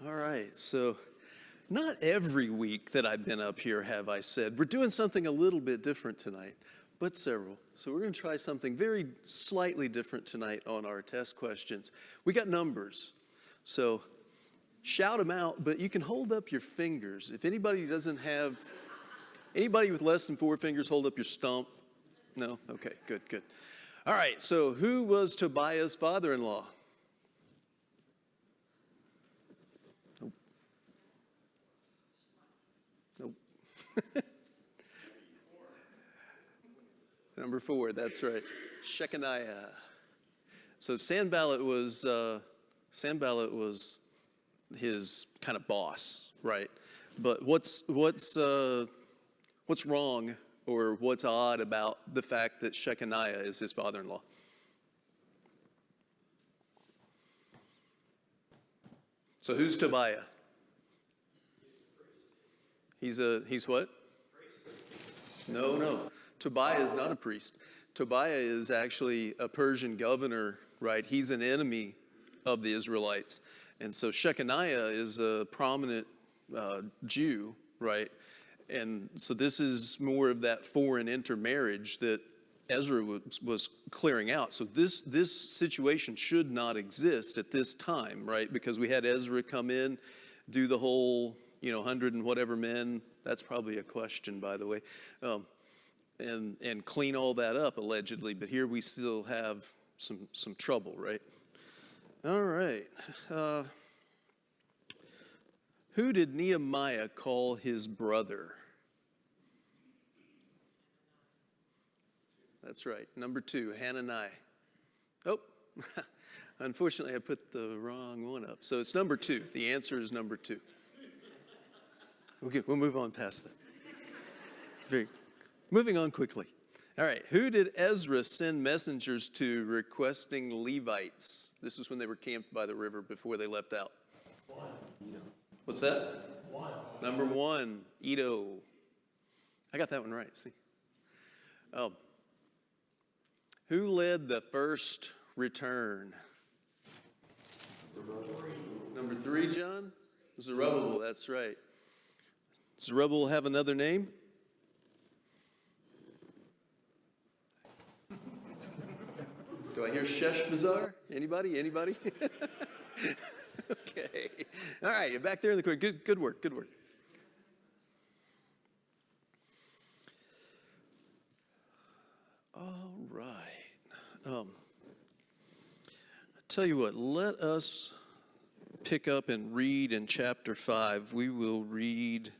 All right, so not every week that I've been up here have I said, we're doing something a little bit different tonight, but several. So we're going to try something very slightly different tonight on our test questions. We got numbers, so shout them out, but you can hold up your fingers. If anybody with less than 4 fingers, hold up your stump. No? Okay, good. All right, so who was Tobiah's father-in-law? Nope. Number 4, that's right. Shechaniah. So Sanballat was his kind of boss, right? But what's wrong or what's odd about the fact that Shechaniah is his father-in-law? So who's Tobiah? He's what? No. Tobiah is not a priest. Tobiah is actually a Persian governor, right? He's an enemy of the Israelites. And so Shechaniah is a prominent Jew, right? And so this is more of that foreign intermarriage that Ezra was clearing out. So this situation should not exist at this time, right? Because we had Ezra come in, do the whole, 100 and whatever men. That's probably a question, by the way. And clean all that up, allegedly. But here we still have some trouble, right? All right. Who did Nehemiah call his brother? That's right. Number 2, Hananiah. Oh, unfortunately, I put the wrong one up. So it's number 2. The answer is number 2. Okay, we'll move on past that. Moving on quickly. All right, who did Ezra send messengers to requesting Levites? This is when they were camped by the river before they left out. 1. What's that? 1. Number 1, Edo. I got that one right, see. Who led the first return? Number 3, John? Zerubbabel, that's right. Zerubbabel have another name? Do I hear Sheshbazzar? Anybody? Okay. All right, you're back there in the corner. Good work. All right. I tell you what, let us pick up and read in chapter 5. We will read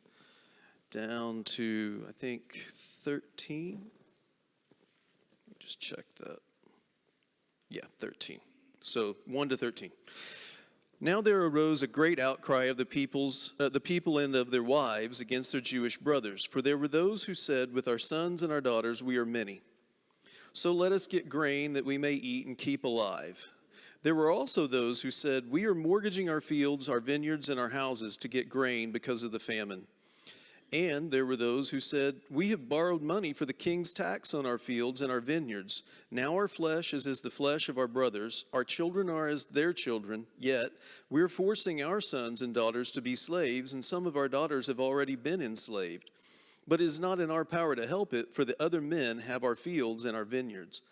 down to, I think, 13. Just check that. Yeah, 13. So 1 to 13. Now there arose a great outcry of the people and of their wives against their Jewish brothers, for there were those who said, with our sons and our daughters we are many. So let us get grain that we may eat and keep alive. There were also those who said, we are mortgaging our fields, our vineyards, and our houses to get grain because of the famine. And there were those who said, we have borrowed money for the king's tax on our fields and our vineyards. Now our flesh is as the flesh of our brothers, our children are as their children, yet we're forcing our sons and daughters to be slaves, and some of our daughters have already been enslaved. But it is not in our power to help it, for the other men have our fields and our vineyards.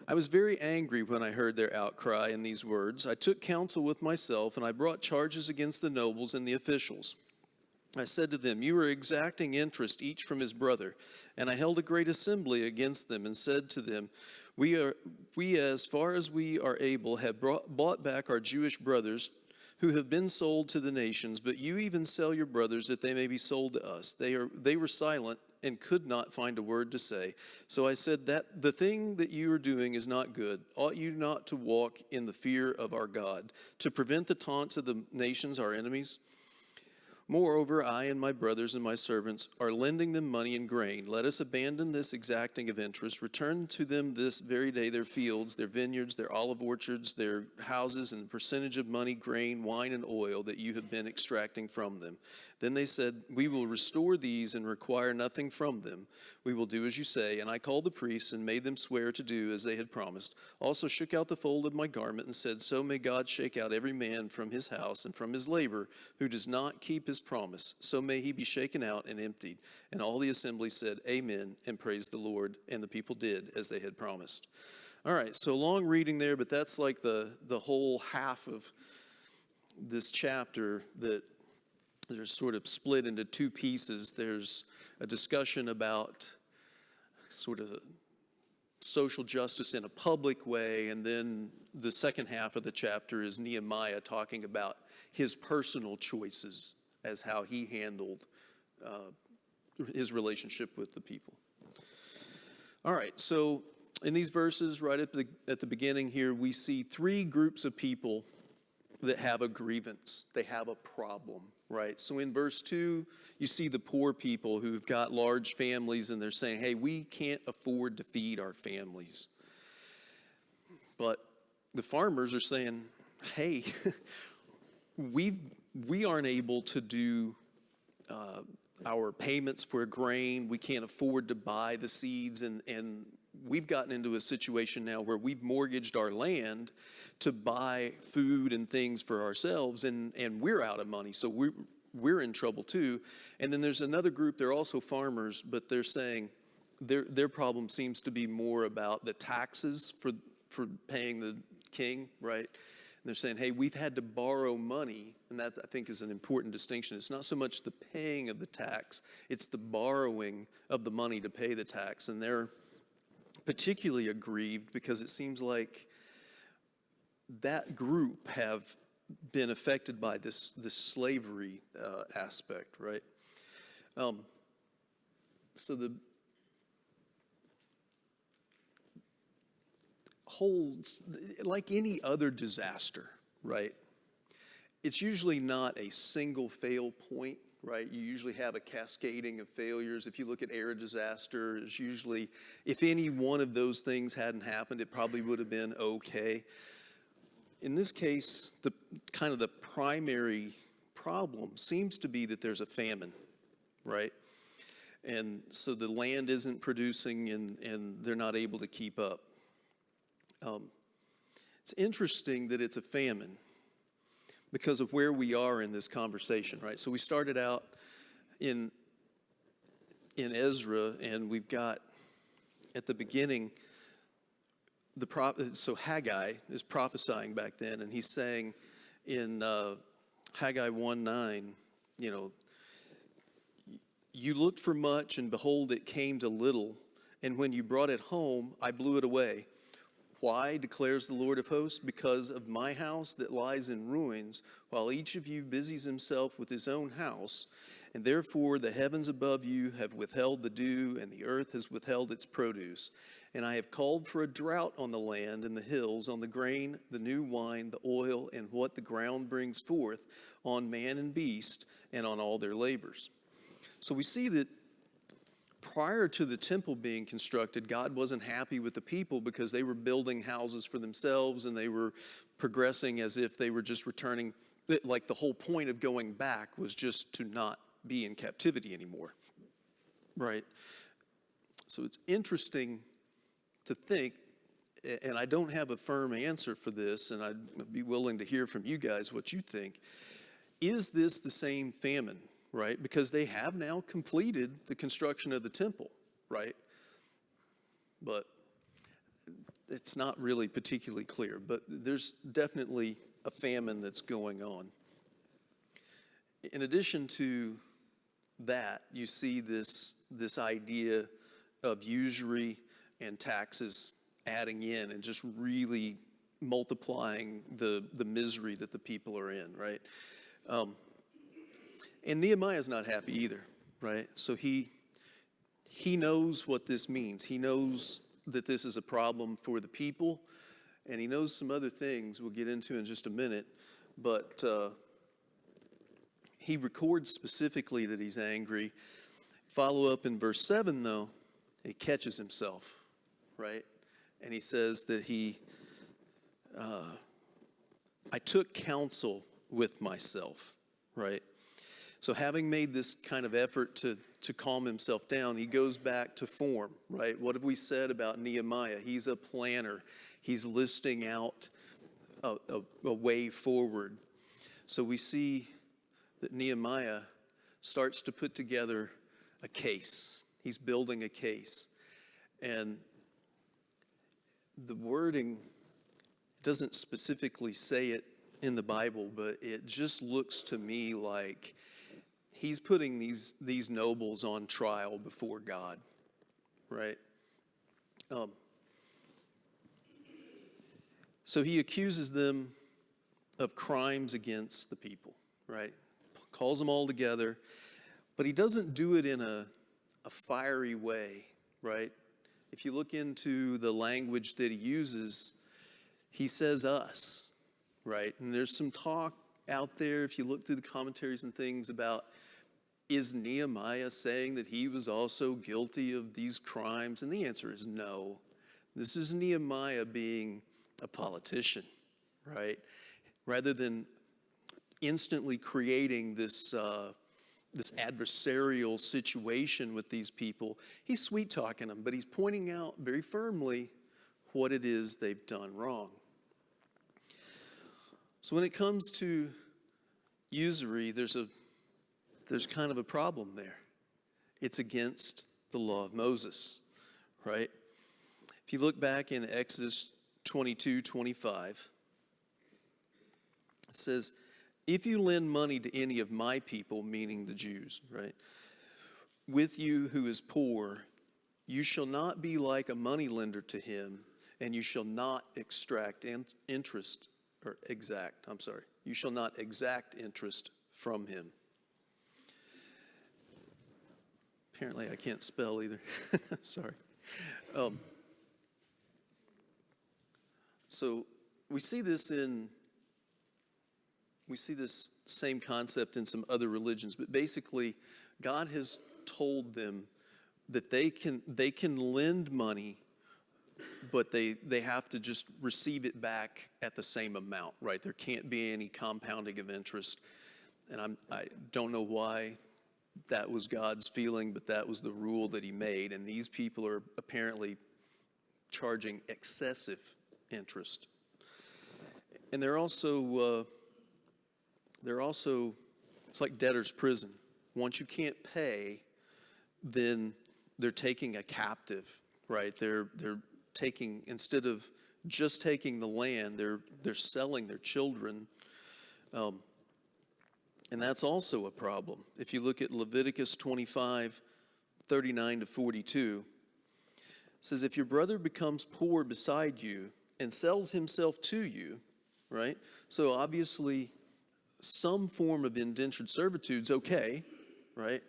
I was very angry when I heard their outcry and these words. I took counsel with myself, and I brought charges against the nobles and the officials. I said to them, you are exacting interest each from his brother. And I held a great assembly against them and said to them, we as far as we are able have bought back our Jewish brothers who have been sold to the nations, but you even sell your brothers that they may be sold to us. They were silent and could not find a word to say. So I said that the thing that you are doing is not good. Ought you not to walk in the fear of our God, to prevent the taunts of the nations, our enemies? Moreover, I and my brothers and my servants are lending them money and grain. Let us abandon this exacting of interest. Return to them this very day their fields, their vineyards, their olive orchards, their houses, and the percentage of money, grain, wine, and oil that you have been extracting from them. Then they said, we will restore these and require nothing from them. We will do as you say. And I called the priests and made them swear to do as they had promised. Also shook out the fold of my garment and said, so may God shake out every man from his house and from his labor who does not keep his promise. So may he be shaken out and emptied. And all the assembly said, amen, and praised the Lord. And the people did as they had promised. All right, so long reading there, but that's like the whole half of this chapter that they're sort of split into two pieces. There's a discussion about sort of social justice in a public way, and then the second half of the chapter is Nehemiah talking about his personal choices as how he handled his relationship with the people. All right, so in these verses, right at the beginning here, we see three groups of people that have a grievance. They have a problem, right? So in verse 2, you see the poor people who've got large families, and they're saying, hey, we can't afford to feed our families. But the farmers are saying, hey, we aren't able to do our payments for grain. We can't afford to buy the seeds, and we've gotten into a situation now where we've mortgaged our land to buy food and things for ourselves, and we're out of money, so we're in trouble too. And then there's another group, they're also farmers, but they're saying their problem seems to be more about the taxes for paying the king, right? And they're saying, hey, we've had to borrow money, and that I think is an important distinction. It's not so much the paying of the tax, it's the borrowing of the money to pay the tax. And they're particularly aggrieved because it seems like that group have been affected by this slavery aspect, right? So the holds, like any other disaster, right? It's usually not a single fail point, right? You usually have a cascading of failures. If you look at air disaster, it's usually, if any one of those things hadn't happened, it probably would have been okay. In this case, the kind of the primary problem seems to be that there's a famine, right? And so the land isn't producing, and they're not able to keep up. It's interesting that it's a famine because of where we are in this conversation, right? So we started out in Ezra, and we've got at the beginning, so Haggai is prophesying back then, and he's saying in Haggai 1:9, you know, you looked for much, and behold, it came to little, and when you brought it home, I blew it away. Why, declares the Lord of hosts? Because of my house that lies in ruins, while each of you busies himself with his own house. And therefore the heavens above you have withheld the dew, and the earth has withheld its produce. And I have called for a drought on the land and the hills, on the grain, the new wine, the oil, and what the ground brings forth, on man and beast, and on all their labors. So we see that prior to the temple being constructed, God wasn't happy with the people because they were building houses for themselves, and they were progressing as if they were just returning. Like the whole point of going back was just to not be in captivity anymore, right? So it's interesting to think, and I don't have a firm answer for this, and I'd be willing to hear from you guys what you think. Is this the same famine? Right? Because they have now completed the construction of the temple, right? But it's not really particularly clear. But there's definitely a famine that's going on. In addition to that, you see this idea of usury and taxes adding in and just really multiplying the misery that the people are in, right? And Nehemiah's not happy either, right? So he knows what this means. He knows that this is a problem for the people, and he knows some other things we'll get into in just a minute. But he records specifically that he's angry. Follow up in verse 7, though, he catches himself, right? And he says that I took counsel with myself, right? So having made this kind of effort to calm himself down, he goes back to form, right? What have we said about Nehemiah? He's a planner. He's listing out a way forward. So we see that Nehemiah starts to put together a case. He's building a case. And the wording doesn't specifically say it in the Bible, but it just looks to me like he's putting these nobles on trial before God, right? So he accuses them of crimes against the people, right? Calls them all together, but he doesn't do it in a fiery way, right? If you look into the language that he uses, he says us, right? And there's some talk out there, if you look through the commentaries and things, about, is Nehemiah saying that he was also guilty of these crimes? And the answer is no. This is Nehemiah being a politician, right? Rather than instantly creating this adversarial situation with these people, he's sweet-talking them, but he's pointing out very firmly what it is they've done wrong. So when it comes to usury, there's kind of a problem there. It's against the law of Moses, right? If you look back in Exodus 22:25, it says, if you lend money to any of my people, meaning the Jews, right, with you who is poor, you shall not be like a moneylender to him, and you shall not exact interest from him. Apparently I can't spell either. Sorry. So we see this same concept in some other religions, but basically God has told them that they can lend money, but they have to just receive it back at the same amount, right? There can't be any compounding of interest. And I don't know why that was God's feeling, but that was the rule that he made. And these people are apparently charging excessive interest. And they're also, it's like debtor's prison. Once you can't pay, then they're taking a captive, right? They're taking, instead of just taking the land, they're selling their children. And that's also a problem. If you look at Leviticus 25:39-42, it says, if your brother becomes poor beside you and sells himself to you, right? So obviously some form of indentured servitude's okay, right?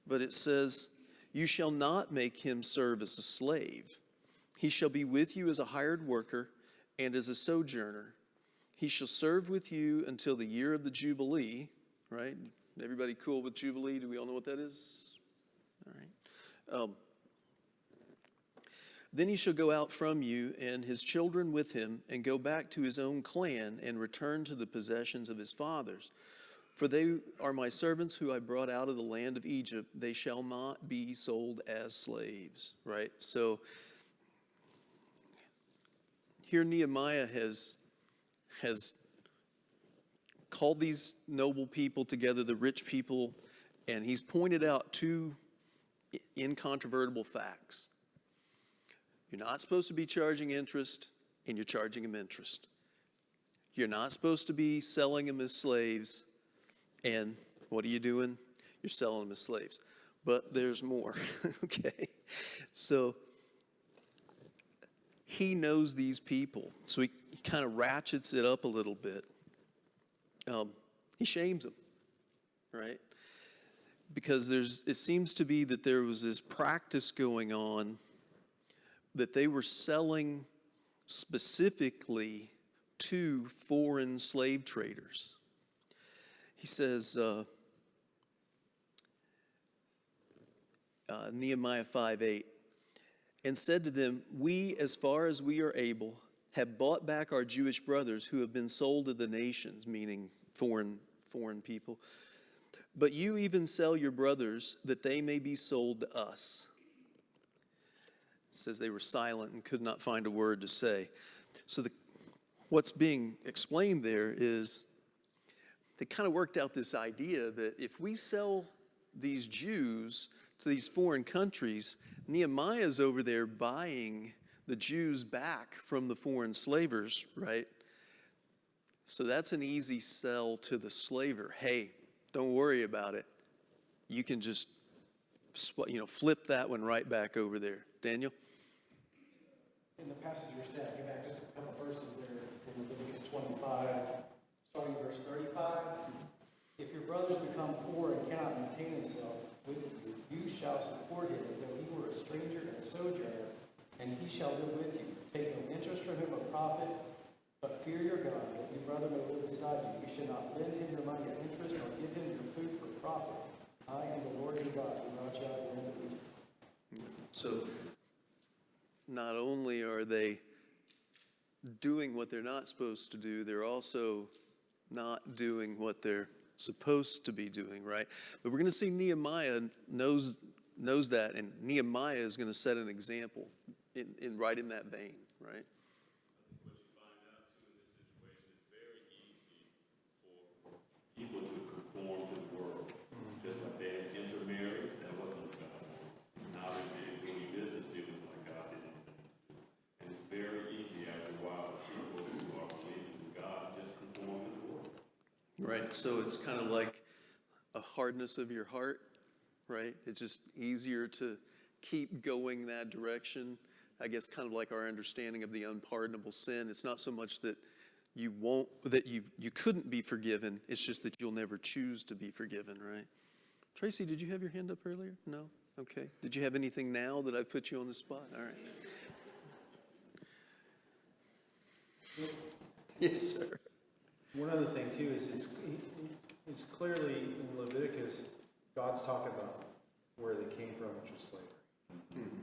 But it says, you shall not make him serve as a slave. He shall be with you as a hired worker and as a sojourner. He shall serve with you until the year of the Jubilee, right? Everybody cool with Jubilee? Do we all know what that is? All right. Then he shall go out from you and his children with him and go back to his own clan and return to the possessions of his fathers. For they are my servants who I brought out of the land of Egypt. They shall not be sold as slaves, right? So here Nehemiah has called these noble people together, the rich people, and he's pointed out two incontrovertible facts. You're not supposed to be charging interest, and you're charging them interest. You're not supposed to be selling them as slaves, and what are you doing? You're selling them as slaves. But there's more, okay? So he knows these people, so he kind of ratchets it up a little bit. He shames them, right? Because it seems to be that there was this practice going on that they were selling specifically to foreign slave traders. He says, Nehemiah 5:8, and said to them, "We, as far as we are able, have bought back our Jewish brothers who have been sold to the nations," meaning foreign people. "But you even sell your brothers that they may be sold to us." It says they were silent and could not find a word to say. So what's being explained there is they kind of worked out this idea that if we sell these Jews to these foreign countries, Nehemiah's over there buying the Jews back from the foreign slavers, right? So that's an easy sell to the slaver. Hey, don't worry about it. You can just, flip that one right back over there. Daniel? In the passage you're saying, go back just a couple verses there in Leviticus 25, starting verse 35. "If your brothers become poor and cannot maintain themselves with you, you shall support him as though he were a stranger and sojourner, and he shall live with you. Take no interest from him or profit, but fear your God, that your brother may live beside you. You should not lend him your money at interest, nor give him your food for profit. I am the Lord your God, who brought you out of the land of Egypt." So not only are they doing what they're not supposed to do, they're also not doing what they're supposed to be doing, right? But we're going to see Nehemiah knows that, and Nehemiah is going to set an example in right in that vein, right? What you find out too in this situation is very easy for people to conform to the world. Just like they had intermarried, that wasn't what God wanted. Now they're doing business dealings like God didn't want them to do. And it's very easy after a while for people who are believers in God just conform to the world. Right, so it's kind of like a hardness of your heart, right? It's just easier to keep going that direction. I guess kind of like our understanding of the unpardonable sin. It's not so much that you couldn't be forgiven. It's just that you'll never choose to be forgiven, right? Tracy, did you have your hand up earlier? No? Okay. Did you have anything now that I've put you on the spot? All right. Yes, sir. One other thing too is it's clearly in Leviticus, God's talking about where they came from, which was slavery. Mm-hmm.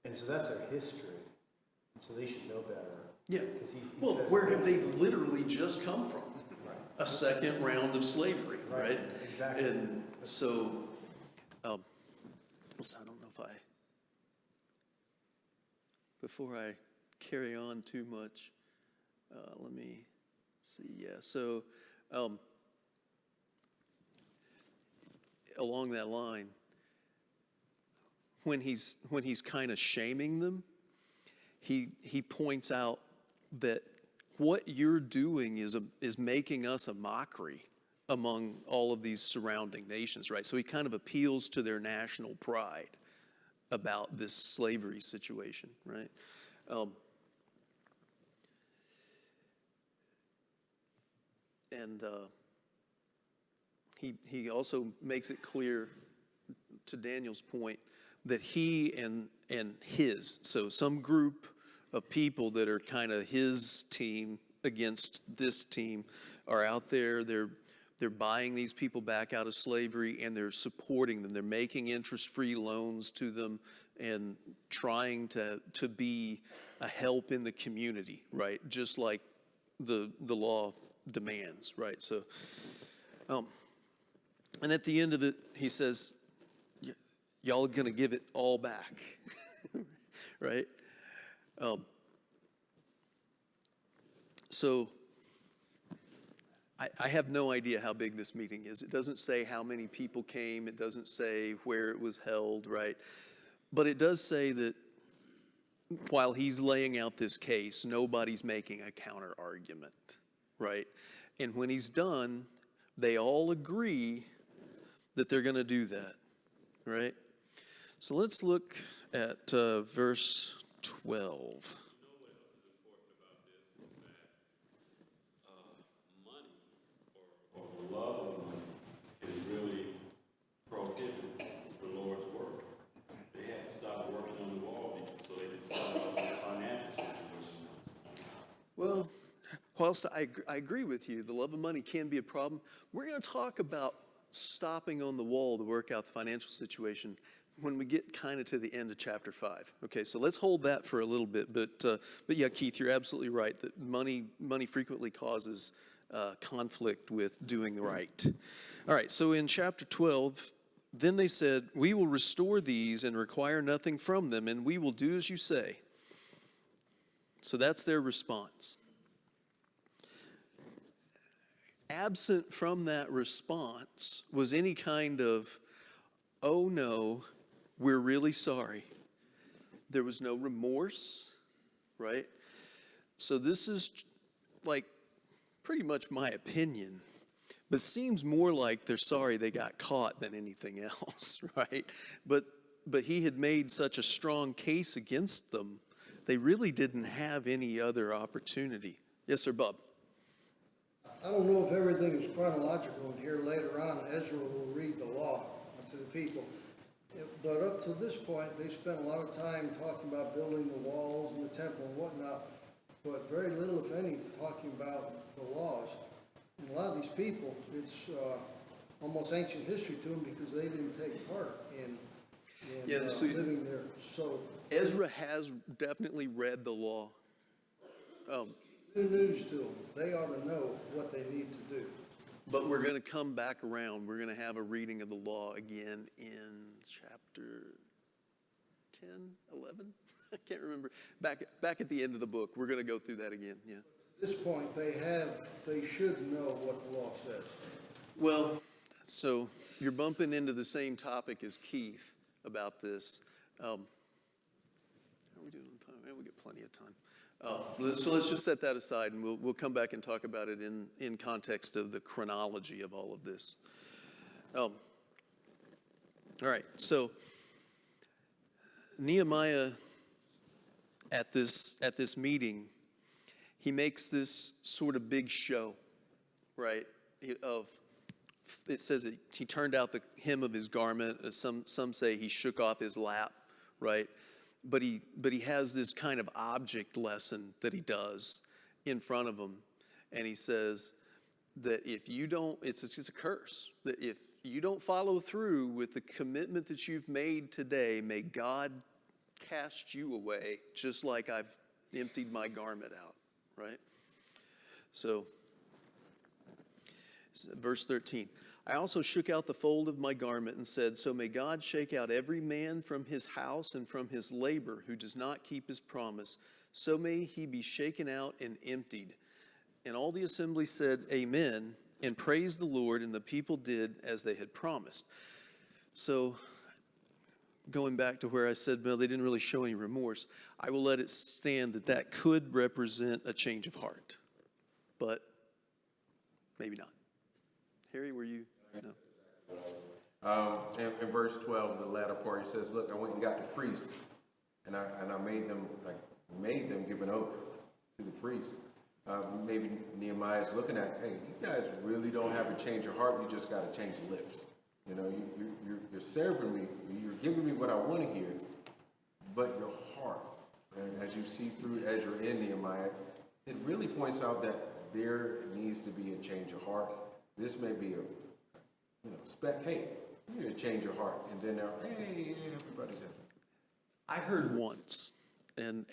And so that's their history. And so they should know better. Yeah. He Well, says, where have they literally just come from? Right. A second round of slavery, right? Exactly. And so, I don't know if before I carry on too much, let me see. Yeah, so along that line, when he's kind of shaming them, he points out that what you're doing is making us a mockery among all of these surrounding nations, right? So he kind of appeals to their national pride about this slavery situation, right? He also makes it clear, to Daniel's point, that he and his, so some group of people that are kind of his team against this team are out there. They're buying these people back out of slavery, and they're supporting them. They're making interest-free loans to them and trying to be a help in the community, right? Just like the law demands, right? So, and at the end of it, he says, y'all are going to give it all back, right? So I have no idea how big this meeting is. It doesn't say how many people came. It doesn't say where it was held, right? But it does say that while he's laying out this case, nobody's making a counter argument, right? And when he's done, they all agree that they're going to do that, right? So let's look at verse 12. Well, whilst I agree with you, the love of money can be a problem. We're going to talk about stopping on the wall to work out the financial situation. when we get kind of to the end of chapter 5. Okay, so let's hold that for a little bit. But yeah, Keith, you're absolutely right that money frequently causes conflict with doing right. All right, so in chapter 12, then they said, "We will restore these and require nothing from them, and we will do as you say." So that's their response. Absent from that response was any kind of, "Oh no, we're really sorry." There was no remorse, right? So this is like pretty much my opinion, but seems more like they're sorry they got caught than anything else, right? But he had made such a strong case against them, they really didn't have any other opportunity. Yes, sir, Bob. I don't know if everything is chronological in here. Later on, Ezra will read the law to the people. But up to this point, they spent a lot of time talking about building the walls and the temple and whatnot, but very little, if any, talking about the laws. And a lot of these people, it's almost ancient history to them because they didn't take part in living there. So Ezra has definitely read the law. new news to them. They ought to know what they need to do. But we're going to come back around. We're going to have a reading of the law again in chapter 10, 11? I can't remember. Back at the end of the book. We're going to go through that again, yeah. At this point, they should know what the law says. Well, so you're bumping into the same topic as Keith about this. How are we doing on time? Yeah, we get plenty of time. So let's just set that aside, and we'll come back and talk about it in context of the chronology of all of this. All right, so Nehemiah at this meeting, he makes this sort of big show, right? It says he turned out the hem of his garment. Some say he shook off his lap, right? But he has this kind of object lesson that he does in front of him, and he says that if you don't, it's a curse. That if you don't follow through with the commitment that you've made today, may God cast you away, just like I've emptied my garment out, right? So, verse 13. I also shook out the fold of my garment and said, so may God shake out every man from his house and from his labor who does not keep his promise. So may he be shaken out and emptied. And all the assembly said, Amen, and praised the Lord, and the people did as they had promised. So, going back to where I said, well, they didn't really show any remorse, I will let it stand that could represent a change of heart. But maybe not. Harry, were you? No. In verse 12, the latter part, he says, look, I went and got the priest, and I made them give an oath to the priest. Maybe Nehemiah's looking at, hey, you guys really don't have to change your heart, you just got to change your lips. You know, you're serving me, you're giving me what I want to hear, but your heart, and as you see through Ezra and Nehemiah, it really points out that there needs to be a change of heart. This may be hey, you need to change your heart. And then hey, everybody's happy. I heard once, and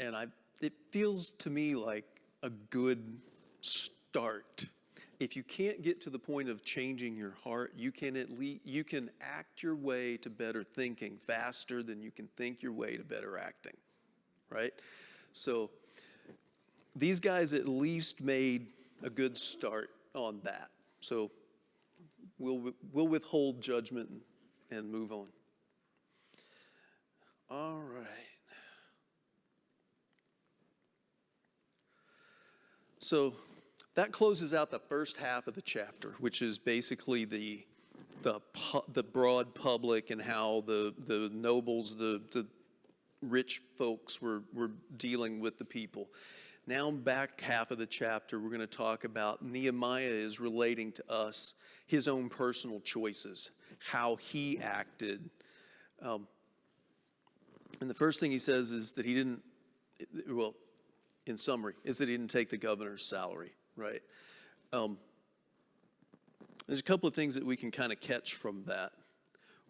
it feels to me like a good start. If you can't get to the point of changing your heart, you can act your way to better thinking faster than you can think your way to better acting, right? So these guys at least made a good start on that. So we'll withhold judgment and move on. All right. So that closes out the first half of the chapter, which is basically the broad public and how the nobles, the rich folks were dealing with the people. Now back half of the chapter, we're going to talk about Nehemiah is relating to us his own personal choices, how he acted. And the first thing he says is that he didn't, well, in summary, is that he didn't take the governor's salary, right? There's a couple of things that we can kind of catch from that.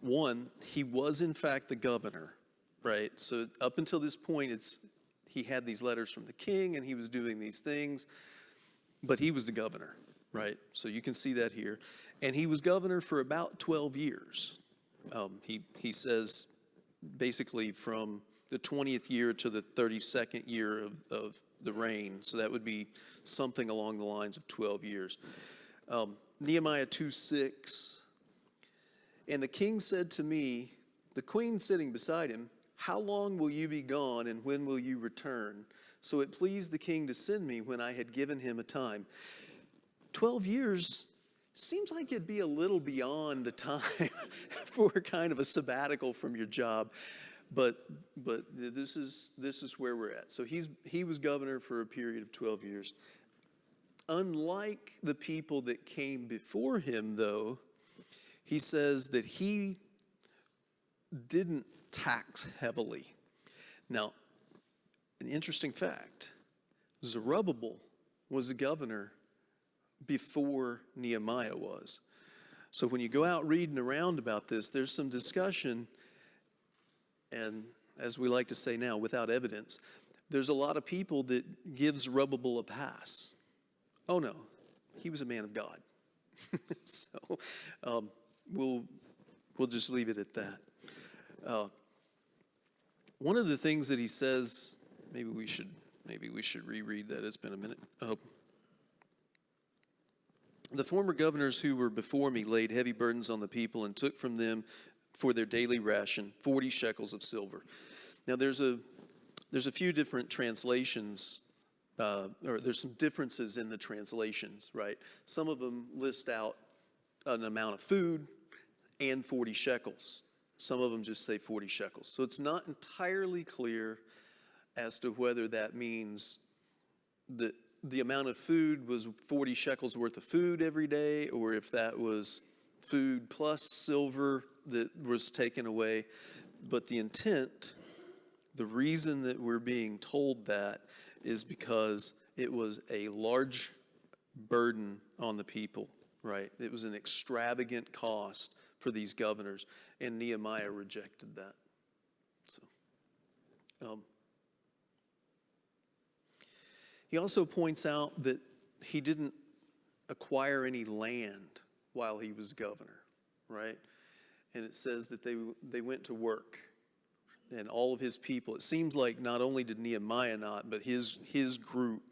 One, he was in fact the governor, right? So up until this point, he had these letters from the king and he was doing these things, but he was the governor, right? So you can see that here. And he was governor for about 12 years. He says basically from the 20th year to the 32nd year of the reign. So that would be something along the lines of 12 years. Nehemiah 2:6. And the king said to me, the queen sitting beside him, how long will you be gone and when will you return? So it pleased the king to send me when I had given him a time. 12 years seems like it'd be a little beyond the time for kind of a sabbatical from your job. But this is where we're at. So he was governor for a period of 12 years. Unlike the people that came before him, though, he says that he didn't tax heavily. Now, an interesting fact, Zerubbabel was the governor before Nehemiah was. So when you go out reading around about this, there's some discussion, and as we like to say now, without evidence, there's a lot of people that give Zerubbabel a pass. Oh no, he was a man of God. So we'll just leave it at that. One of the things that he says, maybe we should reread that. It's been a minute. The former governors who were before me laid heavy burdens on the people and took from them for their daily ration 40 shekels of silver. Now there's a few different translations, or there's some differences in the translations, right? Some of them list out an amount of food and 40 shekels. Some of them just say 40 shekels. So it's not entirely clear as to whether that means that the amount of food was 40 shekels worth of food every day, or if that was food plus silver that was taken away. But the intent, the reason that we're being told that is because it was a large burden on the people, right? It was an extravagant cost for these governors, and Nehemiah rejected that. So, he also points out that he didn't acquire any land while he was governor, right? And it says that they went to work, and all of his people. It seems like not only did Nehemiah not, but his group,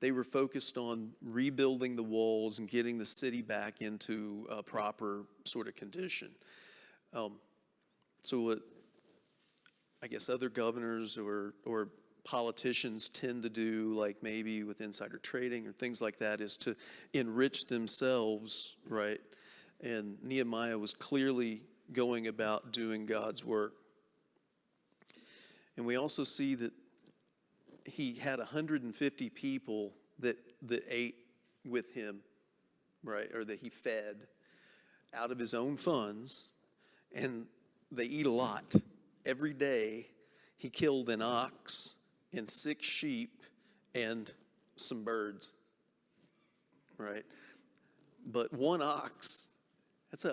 they were focused on rebuilding the walls and getting the city back into a proper sort of condition. So what I guess other governors or politicians tend to do, like maybe with insider trading or things like that, is to enrich themselves, right? And Nehemiah was clearly going about doing God's work. And we also see that he had 150 people that ate with him, right? Or that he fed out of his own funds. And they eat a lot. Every day he killed an ox and 6 sheep and some birds, right? But one ox, that's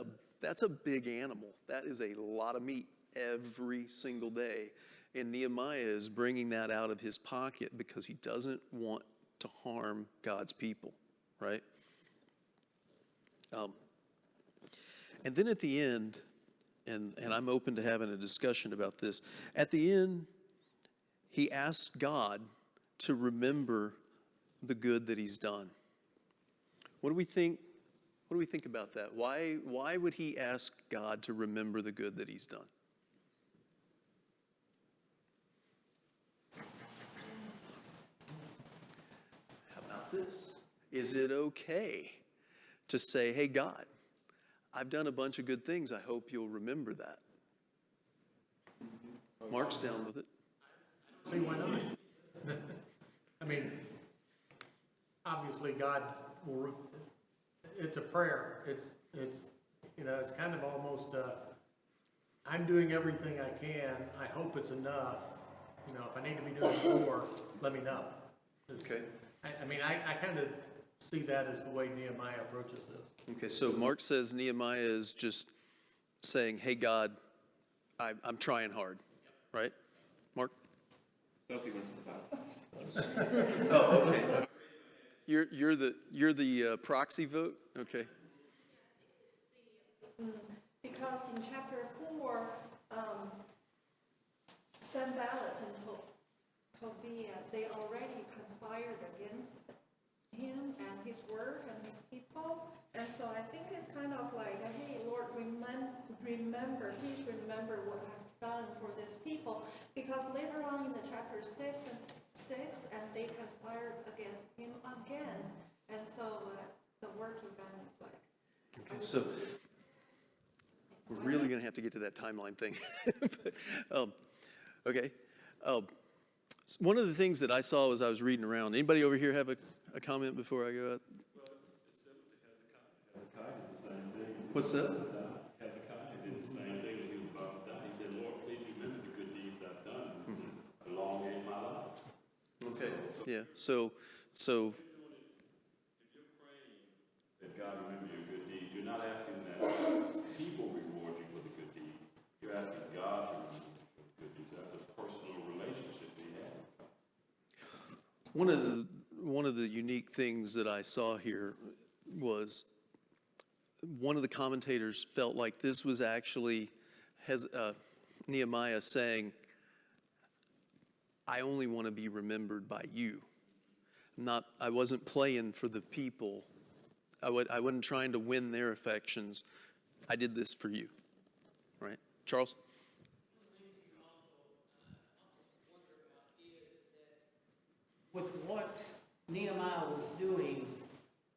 a big animal. That is a lot of meat every single day. And Nehemiah is bringing that out of his pocket because he doesn't want to harm God's people, right? And then at the end, and I'm open to having a discussion about this, at the end, he asked God to remember the good that he's done. What do we think? What do we think about that? Why would he ask God to remember the good that he's done? How about this? Is it okay to say, hey, God, I've done a bunch of good things. I hope you'll remember that. Mark's down with it. See, why not? I mean, obviously God will, it's a prayer. It's it's kind of almost, I'm doing everything I can. I hope it's enough. If I need to be doing more, let me know. Okay. I kind of see that as the way Nehemiah approaches this. Okay, so Mark says Nehemiah is just saying, hey, God, I'm trying hard, right? Mark? Sophie wants to vote. Oh, okay. You're the proxy vote? Okay. Because in chapter 4, Sanballat and Tobiah, they already conspired against him and his work and his people. And so I think it's kind of like, hey, Lord, remember, please remember what I've done for this people. Because later on in the chapter 6, and they conspired against him again. And so the work you've done is like, Okay, so we're really going to have to get to that timeline thing. Okay. One of the things that I saw as I was reading around, anybody over here have a comment before I go out? Well, it's similar to Hezekiah. Hezekiah did the same thing. What's that? Hezekiah did the same thing when he was about to die. He said, Lord, please remember the good deeds I've done. Elongate my life. Okay. Yeah. So If you're praying that God remember your good deeds, you're not asking that people reward you for the good deed. You're asking God to remember you for the good deeds. That's a personal relationship we have with God. one of the unique things that I saw here was one of the commentators felt like this was actually Nehemiah saying, I only want to be remembered by you. I wasn't playing for the people. I wasn't trying to win their affections. I did this for you. Right? Charles? With what Nehemiah was doing,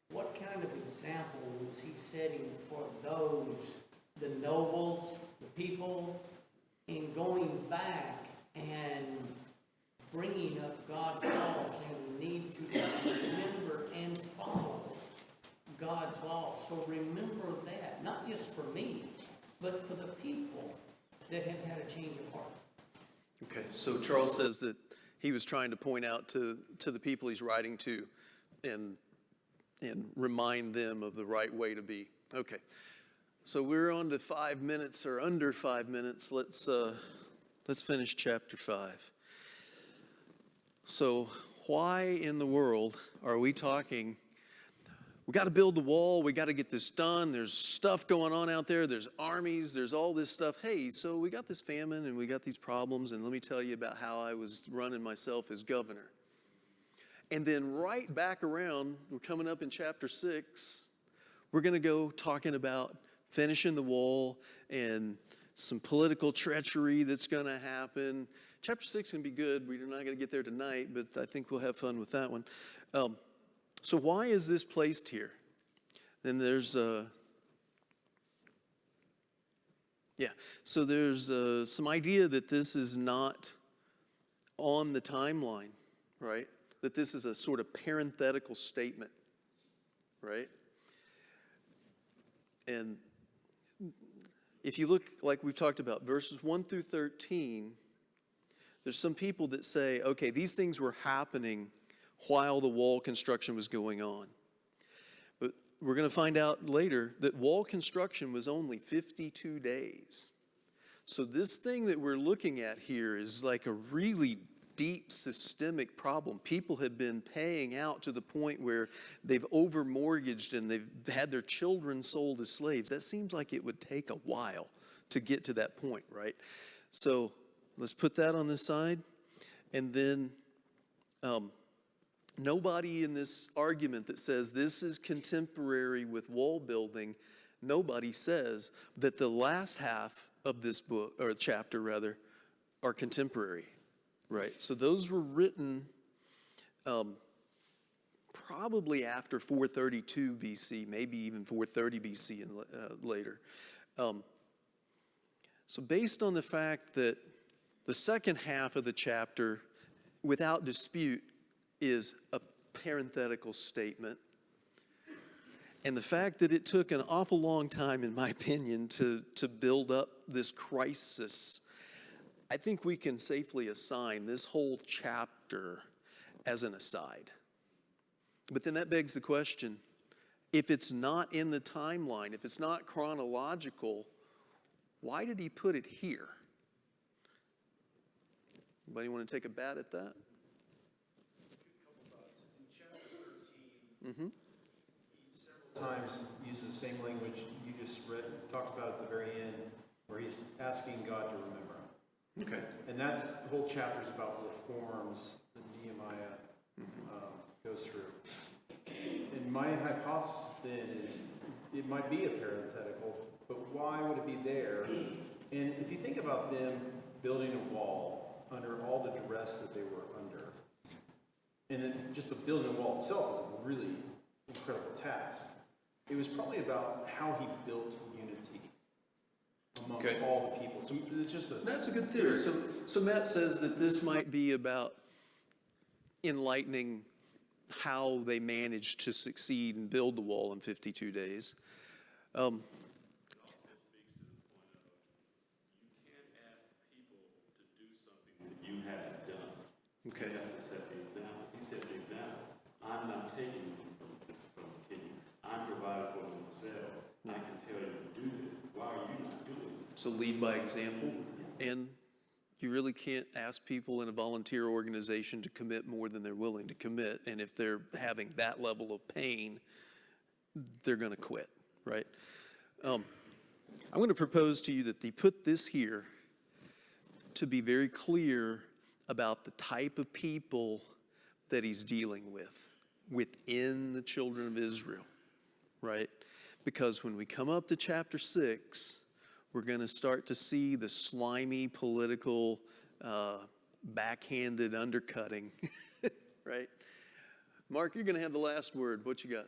what kind of example was he setting for those, the nobles, the people, in going back and bringing up God's laws, and we need to remember and follow God's laws. So remember that, not just for me, but for the people that have had a change of heart. Okay, so Charles says that he was trying to point out to the people he's writing to and remind them of the right way to be. Okay, so we're on to 5 minutes or under 5 minutes. Let's finish chapter 5. So why in the world are we talking, we got to build the wall, we got to get this done, there's stuff going on out there, there's armies, there's all this stuff. Hey, so we got this famine and we got these problems, and let me tell you about how I was running myself as governor. And then right back around, we're coming up in chapter 6, we're going to go talking about finishing the wall and some political treachery that's going to happen. Chapter 6 can be good. We're not going to get there tonight, but I think we'll have fun with that one. So why is this placed here? Then there's some idea that this is not on the timeline, right? That this is a sort of parenthetical statement, right? And if you look, like we've talked about, verses 1 through 13, there's some people that say, okay, these things were happening while the wall construction was going on. But we're going to find out later that wall construction was only 52 days. So this thing that we're looking at here is like a really deep systemic problem. People have been paying out to the point where they've over-mortgaged and they've had their children sold as slaves. That seems like it would take a while to get to that point, right? So let's put that on the side. And then nobody in this argument that says this is contemporary with wall building, nobody says that the last half of this book, or chapter rather, are contemporary, right? So those were written probably after 432 BC, maybe even 430 BC and later. So based on the fact that the second half of the chapter, without dispute, is a parenthetical statement, and the fact that it took an awful long time, in my opinion, to build up this crisis, I think we can safely assign this whole chapter as an aside. But then that begs the question, if it's not in the timeline, if it's not chronological, Why did he put it here? Anybody want to take a bat at that? In chapter 13, he several times uses the same language you just read, talked about at the very end, where he's asking God to remember him. Okay. And that's, the whole chapter is about reforms that Nehemiah goes through. And my hypothesis then is, it might be a parenthetical, but why would it be there? And if you think about them building a wall under all the duress that they were under, and then just the building a wall itself is a really incredible task. It was probably about how he built unity amongst all the people. So it's just That's a good theory. So Matt says that this might be about enlightening how they managed to succeed and build the wall in 52 days. Also speaks to the point of you can't ask people to do something that you haven't done. Okay. You have to set the example. He set the example. I'm not taking them from the king. I'm providing for them themselves. I can tell you to do this. Why are you not doing it? So lead by example. And you really can't ask people in a volunteer organization to commit more than they're willing to commit. And if they're having that level of pain, they're going to quit, right? I'm going to propose to you that they put this here to be very clear about the type of people that he's dealing with within the children of Israel, right? Because when we come up to chapter 6, we're going to start to see the slimy political backhanded undercutting, right? Mark, you're going to have the last word. What you got?